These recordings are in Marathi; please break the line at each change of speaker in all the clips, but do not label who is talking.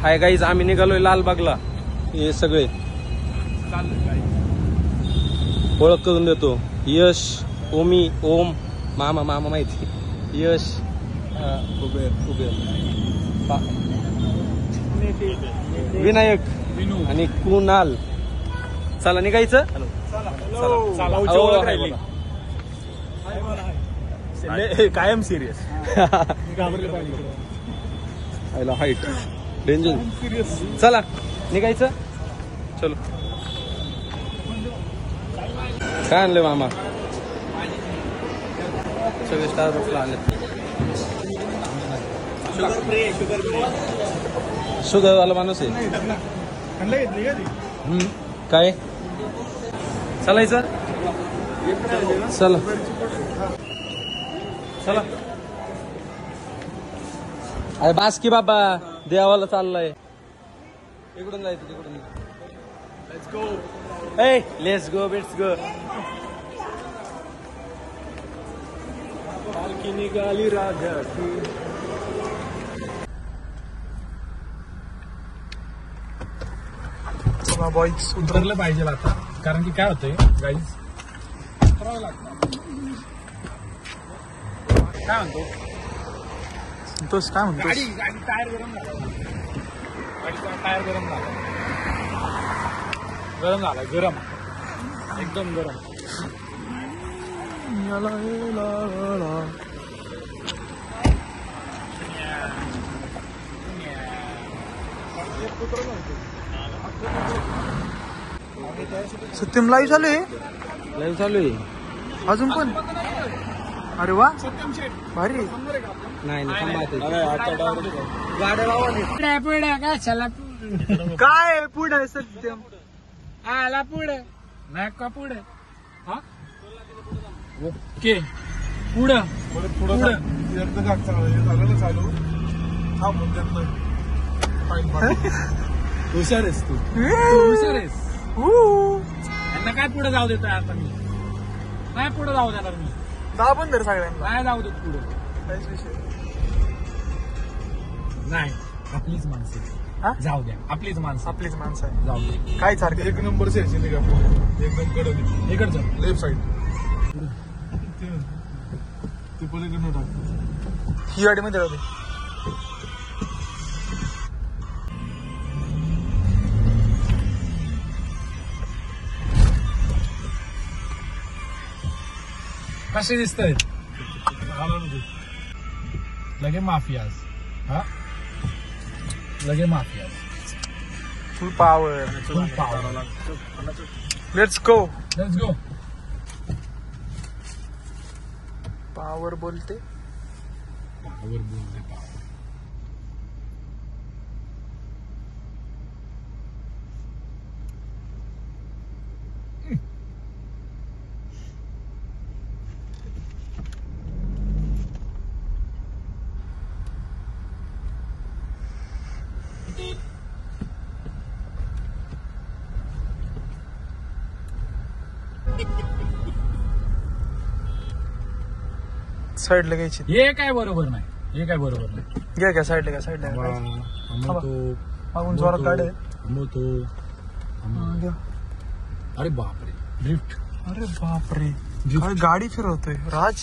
हाय गाईज, आम्ही निघालोय लालबागला. हे सगळे ओळख करून देतो. यश, ओमी, ओम, मामा माहिती, यश, कुबेर, विनायक आणि कुणाल. चला निघायचं.
कायम सिरियस.
Height danger. चला निघायचं. चलो. काय आणले मामा? सगळे स्टारबक्सला आले. शुगर वाला माणूस आहे. काय चालायचं? चला चला. अरे बास की बाबा, देवाला चाललाय. इकडून जायचं तिकडून. Let's go. Let's go. पालखी निघाली राजाची.
बॉईज उतरलं पाहिजे आता, कारण की काय होतंय गाईज, उतरावं लागतं. काय म्हणतो संतोष? काय म्हणतो? गाडी टायर गरम झाला. गाडीचा टायर गरम झाला. गरम एकदम गरम.
सत्यम लाईव्ह चालू आहे. अजून पण? अरे वा, भारी.
नाही
काय पुढे सत्यम?
आला पुढे नाही का पुढे? हा ओके. पुढं हुशार आहेस तू. हुशार आहेस. यांना काय पुढे जाऊ देत आता? मी नाही पुढे जाऊ देणार. मी
दहा पण धर सगळ्यांना.
नाही जाऊ देत पुढे.
काहीच विषय
नाही. आपलीच माणसं जाऊ द्या. आपलीच माणसं आहे. जाऊ दे.
काय सारखं
एक नंबर एकदम कडक. इकडचं लेफ्ट साईड. ते पलीकडनं टाक.
ही गाडीमध्ये राहते.
कसे दिसतंय? लगे माफियाज. लगे mafias.
Full power. Let's go. Power बोलते. साईडला घ्यायची.
हे काय बरोबर नाही.
घ्या साईडला मागून जोरात गाडी.
अरे बापरे, ड्रिफ्ट.
अरे बापरे, काय गाडी फिरवतोय राज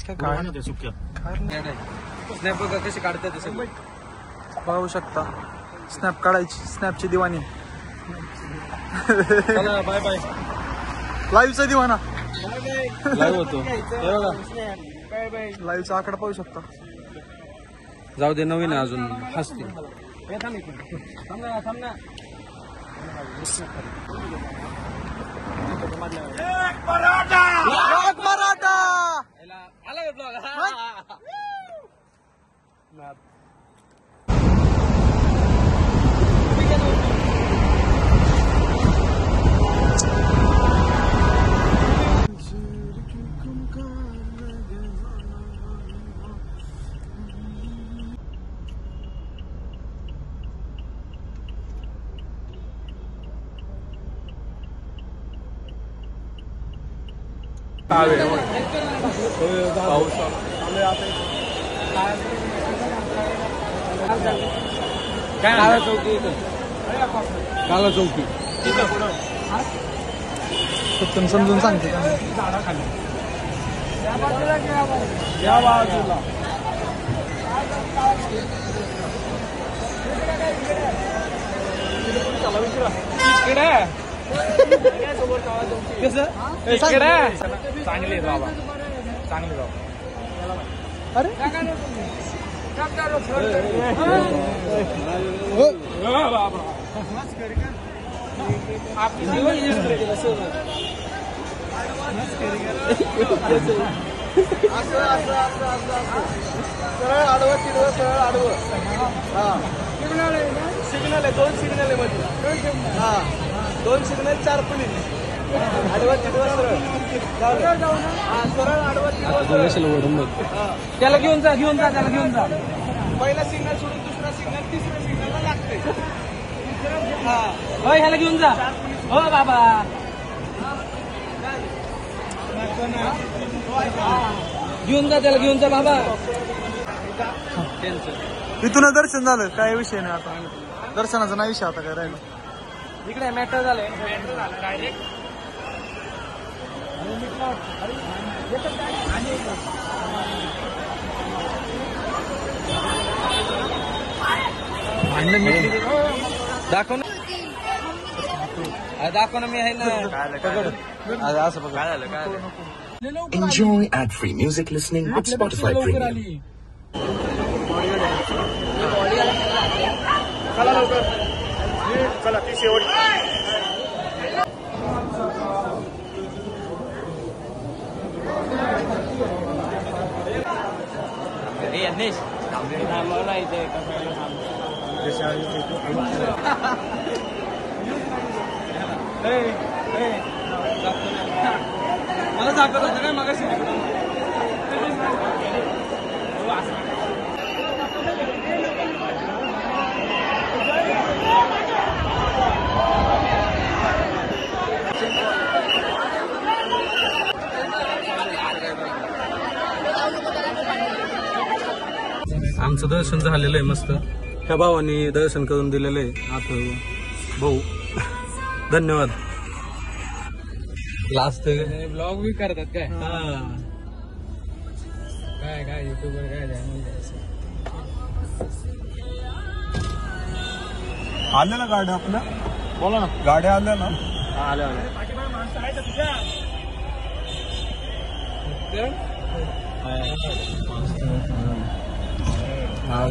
काय गाडी.
स्नॅप बघा कशी काढतात ते सगळे.
पाहू शकता, स्नॅप काढायची. स्नॅपची दिवाणी.
Bye bye.
लाईव्हचा दिवाना.
लाईव्ह होतो.
लाईव्हचा आकडा पाहू शकता.
जाऊ दे, नवीन आहे अजून. हसते. मराठा काला चौकी इथं. काला चौकी
सत्यम समजून सांगते का?
या बाजूला इकडे
कसं
इकडे चांगले बाबा चांगले बाबा
अरे
बाबा
सिग्नल आहे 2 सिग्नल आहे मध्ये. हा 2 सिग्नल 4 पोलीस आडवं तिडवं सरळ हा सरळ आडवं तिडवं सरळ. त्याला घेऊन जा त्याला घेऊन जा. पहिला सिग्नल सोडून दुसरा सिग्नल तिसऱ्या सिग्नलला लागते. हा होय ह्याला घेऊन जा. हो बाबा घेऊन जा त्याला घेऊन जा बाबा.
इथून दर्शन झालं काय विषय नाही आता. दर्शनाचा नाही विषय आता काय राहिला.
इकडे मॅटर झालंय. दाखव ना दाखव ना. मी आहे ना असं बघ. काय झालं काय झालं.
Enjoy ad-free music listening with Spotify Premium.
चला लवकर चला ती शेवट.
मला दाखवत होतं काय मगाशी. आमचं दर्शन झालेलं आहे मस्त. ह्या भावानी दर्शन करून दिलेलं आहे. आता भाऊ धन्यवाद. लास्ट
ब्लॉग भी करतात काय काय युट्यूबवर काय
आल्या ना गाड्या आपल्या.
बोला ना.
गाड्या आल्या ना.
आले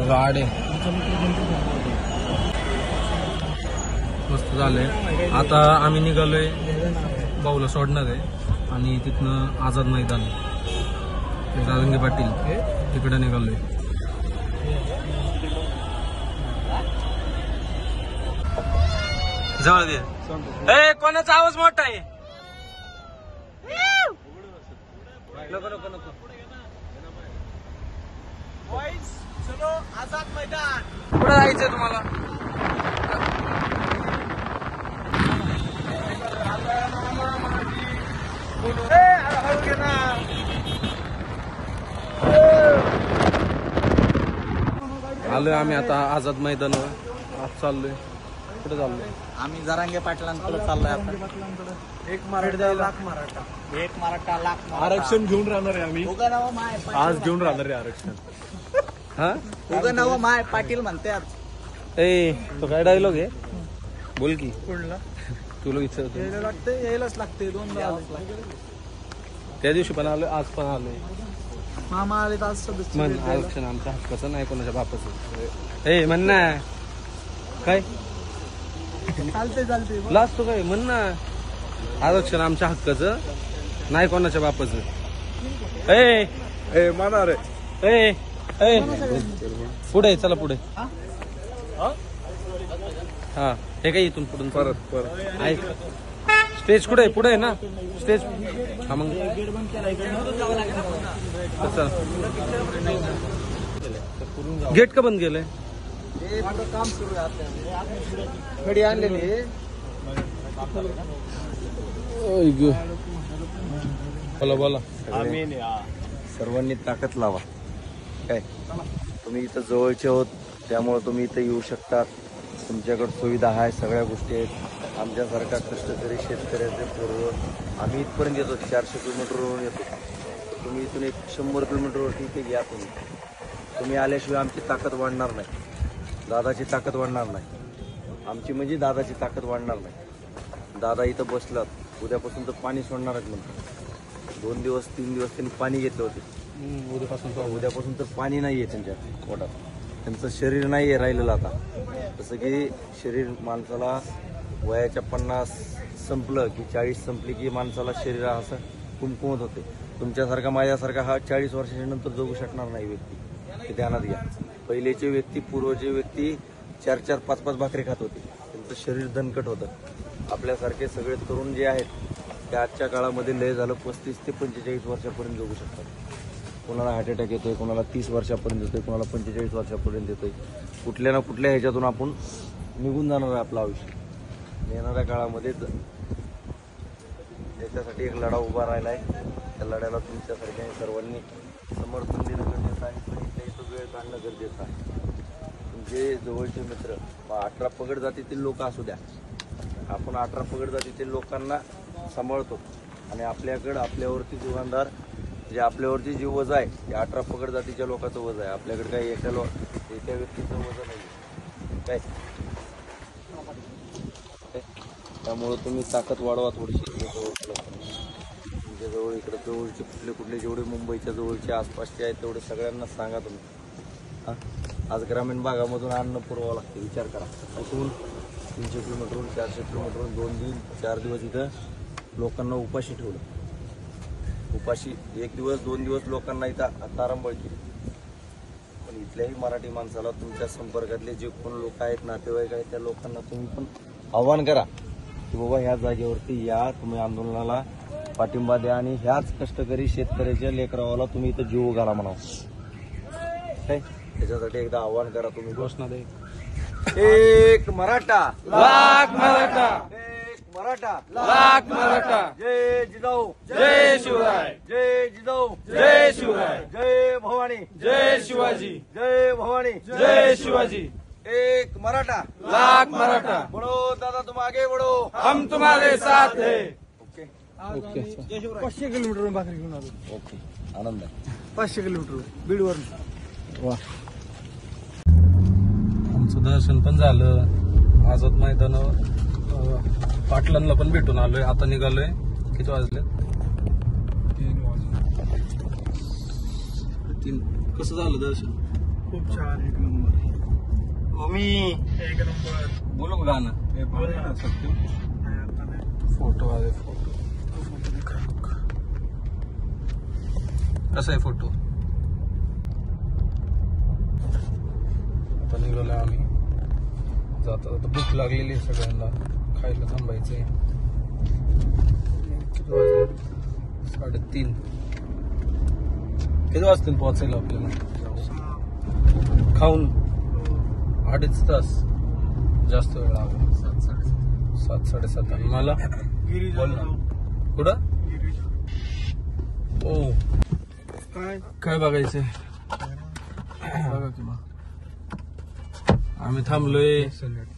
गाडे मस्त झालंय. आता आम्ही निघालोय भाऊला सोडणार आहे आणि तिथनं आझाद मैदान राजंगे पाटील तिकडे निघालोय. जवळ दे. कोणाचा आवाज मोठा आहे. नको नको नको. आझाद मैदान कुठं जायचंय तुम्हाला. आलोय आम्ही आता आझाद मैदानावर. आज चाललोय कुठे चाललोय.
आम्ही जरांगे पाटलांकडे चाललोय आता. एक मराठा लाख मराठा. एक मराठा लाख
आरक्षण घेऊन राहणार आहे आम्ही. आज घेऊन राहणार आहे आरक्षण.
हा
उगं नाव माय पाटील म्हणतात.
ए तो काय डायलॉग आहे बोल की.
कुठला
तुला विचारतो.
लागते यायलाच लागते. 2
त्या दिवशी पण आलोय आज पण आलोय.
मामा आले आज
म्हण आरक्षण आमच्या हक्काचं नाही कोणाच्या बापाचं. ए म्हण ना काय
चालते
लास्ट तो काय म्हण ना. आरक्षण आमच्या हक्काचं नाही कोणाच्या बापाचं. ए
म्हणा रे.
ए ए पुढे चला पुढे. हा हे काय इथून पुढून परत ऐक. स्टेज कुठे आहे. पुढे आहे ना स्टेज. हा मग गेट का बंद केलंय.
काम सुरू आहे. खडी आणलेली.
बोला बोला.
सर्वांनी ताकद लावा. काय तुम्ही इथं जवळचे आहोत त्यामुळे तुम्ही इथं येऊ शकता.
शकतात, तुमच्याकडे सुविधा आहे, सगळ्या गोष्टी आहेत. आमच्यासारखा कष्टकरी शेतकऱ्याचे पूर्व आम्ही इथपर्यंत येतो, 400 किलोमीटरवरून येतो. तुम्ही इथून 100 किलोमीटरवरती इथे घ्या. तुम्ही आल्याशिवाय आमची ताकद वाढणार नाही, दादाची ताकद वाढणार नाही, आमची म्हणजे दादाची ताकद वाढणार नाही. दादा इथं बसलात, उद्यापासून तर पाणी सोडणारच म्हणतो. 2 दिवस 3 दिवस त्यांनी पाणी घेतले होते, उद्यापासून तर पाणी नाही आहे त्यांच्या पोटात. त्यांचं शरीर नाही आहे राहिलेलं आता. जसं की शरीर माणसाला वयाच्या 50 संपलं की 40 संपली की माणसाला शरीर असं कुमकुमत होते. तुमच्यासारखा माझ्यासारखा हा 40 वर्षाच्या नंतर जगू शकणार नाही व्यक्ती, हे ध्यानात घ्या. पहिलेचे व्यक्ती, पूर्वचे व्यक्ती 4-4, 5-5 भाकरी खात होते, त्यांचं शरीर दणकट होतं. आपल्यासारखे सगळे तरुण जे आहेत ते आजच्या काळामध्ये लय झालं 35 ते 45 वर्षापर्यंत जगू शकतात. कोणाला हार्ट अटॅक येतोय, कोणाला 30 वर्षापर्यंत येतोय, कोणाला 45 वर्षापर्यंत येतोय. कुठल्या ना कुठल्या ह्याच्यातून आपण निघून जाणार आहे आपलं आयुष्य. येणाऱ्या काळामध्ये त्याच्यासाठी एक लढा उभा राहिला आहे. त्या लढ्याला तुमच्यासारख्या सर्वांनी समर्थन देणं गरजेचं आहे. पण इथल्या इथं वेळ काढणं गरजेचं आहे. तुमचे जवळचे मित्र 18 पगड जातीतील लोक असू द्या, आपण 18 पगड जातीतील लोकांना सांभाळतो आणि आपल्यावरती दुकानदार जे आपल्यावरती जे वजा आहे ते 18 पगड जातीच्या लोकांचं वजा आहे. आपल्याकडे काही एका व्यक्तीचं वजा नाही काय. त्यामुळं तुम्ही ताकद वाढवा थोडीशी. तुमच्या जवळ इकडे जवळचे कुठले जेवढे मुंबईच्या जवळचे आसपासचे आहेत तेवढे सगळ्यांना सांगा तुम्ही. आज ग्रामीण भागामधून अन्न पुरवावं लागते, विचार करा. कुठून 300 किलोमीटरहून 400 किलोमीटरहून 2-4 दिवस इथं लोकांना उपाशी ठेवलं. उपाशी 1 दिवस 2 दिवस लोकांना इथं तारंबळ केली. पण इथल्याही मराठी माणसाला तुमच्या संपर्कातले जे कोण लोक आहेत, नातेवाईक आहेत, त्या लोकांना तुम्ही पण आव्हान करा की बाबा ह्या जागेवरती या, तुम्ही आंदोलनाला पाठिंबा द्या आणि ह्याच कष्टकरी शेतकऱ्याच्या लेकरावाला तुम्ही इथं जीव घाला म्हणावं. काय त्याच्यासाठी एकदा आव्हान करा तुम्ही.
घोषणा दे.
एक मराठा
लाख मराठा,
एक मराठा
लाख मराठा.
जय जिजाऊ,
जय शिवराय,
जय जिजाऊ,
जय शिवराय,
जय भवानी,
जय शिवाजी,
जय भवानी,
जय शिवाजी.
एक मराठा
लाख मराठा,
बढ़ो दादा, तुम आगे बढ़ो,
हम तुम्हारे साथ है.
Okay
okay.
500 किलोमीटर भाकरी घेऊन आलो.
ओके, आनंद आहे.
500 किलोमीटर बीडवर.
वा. आमचं दर्शन पण झालं. आझाद मैदानावर पाटलांना पण भेटून आलोय. आता निघालोय. किती वाजले? 3. कसं झालं दर्शन?
खूप छान, एक नंबर.
मी
एक नंबर.
बोलू का गाणं? फोटो आहे. फोटो कसा आहे फोटो? आता निघालोय आम्ही. जाता जाता भूक लागलेली आहे सगळ्यांना, खायला थांबायचंय. किती वाजले? 3:30. किती वाजतील पोहोचायला आपल्याला? खाऊन 2.5 तास. जास्त वेळ लागला. 7-7:30. आणि मला बोल ना. कुठं? ओ काय बघायचंय? बघा की मग. आम्ही थांबलोय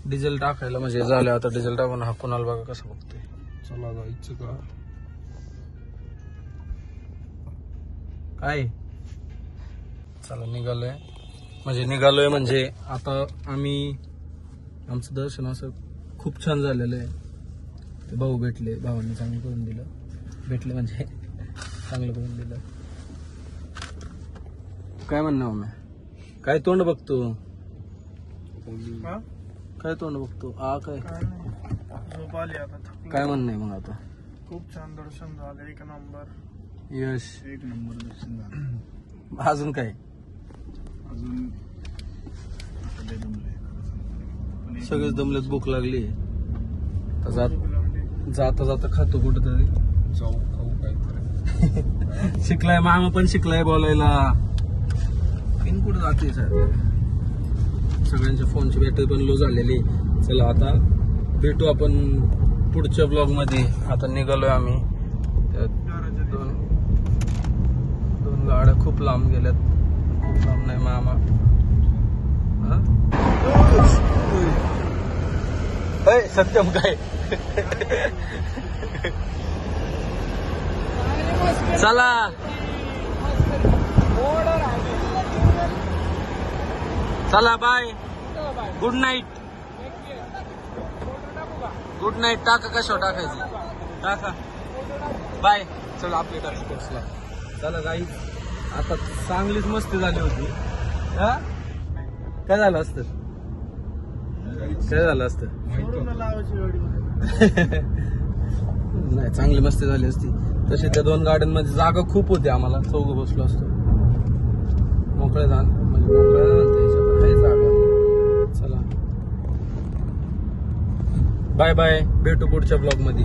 डिझेल टाकायला, म्हणजे झालं आता डिझेल टाकून. हा कोणाला बघा कसं बघतोय. चला जायचं का काय? चला निघालोय. म्हणजे आता आम्ही, आमचं दर्शन असं खूप छान झालेलं आहे. ते भाऊ भेटले, भावांनी चांगलं करून दिलं. भेटले म्हणजे चांगलं करून दिलं. काय म्हणणं मग? काय तोंड बघतो? काय तोंड बघतो? काय
झोप आली आता.
काय म्हणणं आहे मग आता?
खूप छान दर्शन झालं, एक नंबर.
यश,
एक नंबर दर्शन झालं.
अजून काय?
अजून
सगळेच दमलेत, भूक लागली. जाता जाता खातो कुठेतरी.
जाऊ खाऊ काहीतरी.
शिकलाय मामा, पण शिकलाय बोलायला. पिन कुठं जाते सगळ्यांच्या फोनची बॅटरी पण लो झालेली. चला आता भेटू आपण पुढच्या ब्लॉग मध्ये. आता निघालोय आम्ही. दोन गाड्या खूप लांब गेल्यात. खूप लांब नाही मामा. सत्यम काय चला चला bye good night good night टाका कशा टाकायची टाका बाय चला आपल्या टाका चला गाई आता चांगलीच मस्ती झाली होती हा काय झालं असतं काय झालं असतं नाही चांगली मस्ती झाली असती तशी त्या 2 गाड्यांमध्ये जागा खूप होती आम्हाला चौघ बसलो असतो मोकळ्या जाण म्हणजे मोकळ्या म्हणते जागा चला बाय बाय भेटू पुढच्या ब्लॉग मध्ये